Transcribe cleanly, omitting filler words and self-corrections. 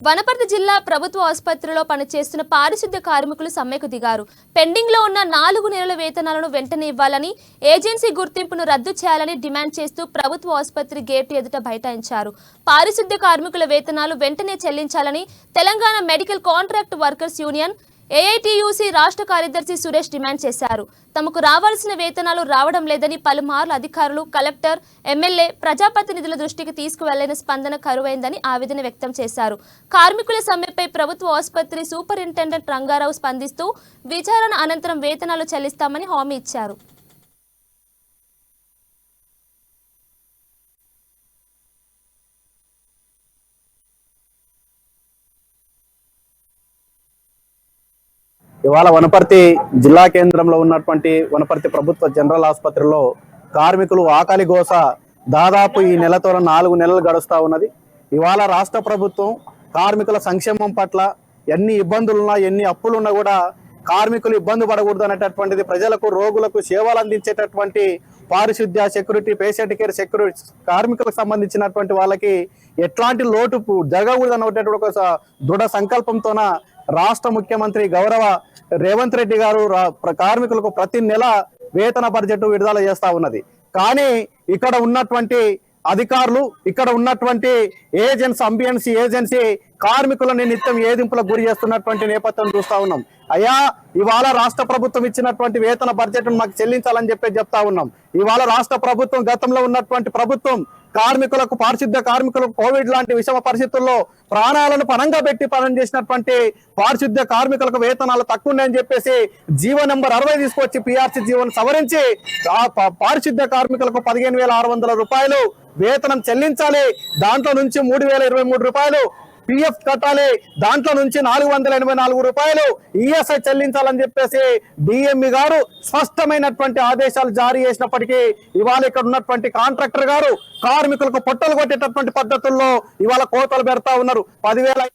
వనపర్తి జిల్లా ప్రభుత్వ ఆసుపత్రిలో పనిచేస్తున్న పారిశుద్ధ్య కార్మికులు సమ్మెకు దిగారు. పెండింగ్ లో ఉన్న 4 నెలల వేతనాలను వెంటనే ఇవ్వాలని, ఏజెన్సీ గుర్తింపును రద్దు చేయాలని డిమాండ్ చేస్తూ ప్రభుత్వ ఆసుపత్రి గేటు ఎదుట బైఠాయించారు. పారిశుద్ధ్య కార్మికుల వేతనాలు వెంటనే చెల్లించాలని Telangana medical contract workers union AITUC రాష్ట్ర కార్యదర్శి సురేష్ డిమాండ్ చేశారు. తమకు రావాల్సిన వేతనాలు రావడం లేదని పలుమార్లు అధికారులు, కలెక్టర్, ఎమ్మెల్యే, ప్రజాప్రతినిధుల దృష్టికి తీసుకువెళ్లిన స్పందన కరువైందని ఆవేదన వ్యక్తం చేశారు. కార్మికుల సమ్మెపై ప్రభుత్వ ఆసుపత్రి సూపరింటెండెంట్ రంగారావు స్పందిస్తూ విచారణ అనంతరం వేతనాలు చెల్లిస్తామని హామీ ఇచ్చారు. ఇవాళ వనపర్తి జిల్లా కేంద్రంలో ఉన్నటువంటి వనపర్తి ప్రభుత్వ జనరల్ ఆసుపత్రిలో కార్మికులు ఆకలి గోస దాదాపు ఈ నెలతో 4 నెలలు గడుస్తూ ఉన్నది. ఇవాళ రాష్ట్ర ప్రభుత్వం కార్మికుల సంక్షేమం పట్ల ఎన్ని ఇబ్బందులున్నా, ఎన్ని అప్పులున్నా కూడా కార్మికులు ఇబ్బంది పడకూడదు అనేటటువంటిది, ప్రజలకు, రోగులకు సేవలు అందించేటటువంటి పారిశుద్ధ్య, సెక్యూరిటీ, పేషెంట్ కేర్, సెక్యూరిటీ కార్మికులకు సంబంధించినటువంటి వాళ్ళకి ఎట్లాంటి లోటు జరగకూడదు అనేటటువంటి ఒక దృఢ సంకల్పంతోన రాష్ట్ర ముఖ్యమంత్రి గౌరవ రేవంత్ రెడ్డి గారు కార్మికులకు ప్రతి నెల వేతన బడ్జెట్ విడుదల చేస్తా ఉన్నది. కానీ ఇక్కడ ఉన్నటువంటి అధికారులు, ఇక్కడ ఉన్నటువంటి అంబియన్సీ ఏజెన్సీ కార్మికులని నిత్యం ఏదింపులకు గురి చేస్తున్నటువంటి నేపథ్యం చూస్తా ఉన్నాం. అయ్యా, ఇవాళ రాష్ట్ర ప్రభుత్వం ఇచ్చినటువంటి వేతన బడ్జెట్ మాకు చెల్లించాలని చెప్తా ఉన్నాం. ఇవాళ రాష్ట్ర ప్రభుత్వం, గతంలో ఉన్నటువంటి ప్రభుత్వం కార్మికులకు, పారిశుద్ధ్య కార్మికులకు కోవిడ్ లాంటి విషమ పరిస్థితుల్లో ప్రాణాలను పణంగా పెట్టి పనిచేసినటువంటి పారిశుద్ధ్య కార్మికులకు వేతనాలు తక్కువ ఉన్నాయని చెప్పేసి జీవో నెంబర్ 60 తీసుకొచ్చి పిఆర్సీ జీవోను సవరించి పారిశుద్ధ్య కార్మికులకు 15,600 రూపాయలు వేతనం చెల్లించాలి. దాంట్లో నుంచి 3,023 రూపాయలు పిఎఫ్ కట్టాలి. దాంట్లో నుంచి 484 రూపాయలు ఈఎస్ఐ చెల్లించాలని చెప్పేసి డిఎంఈ గారు స్పష్టమైనటువంటి ఆదేశాలు జారీ చేసినప్పటికీ ఇవాళ ఇక్కడ ఉన్నటువంటి కాంట్రాక్టర్ గారు కార్మికులకు పొట్టలు కొట్టేటటువంటి పద్ధతుల్లో ఇవాళ కోతలు పెడతా ఉన్నారు. 10,000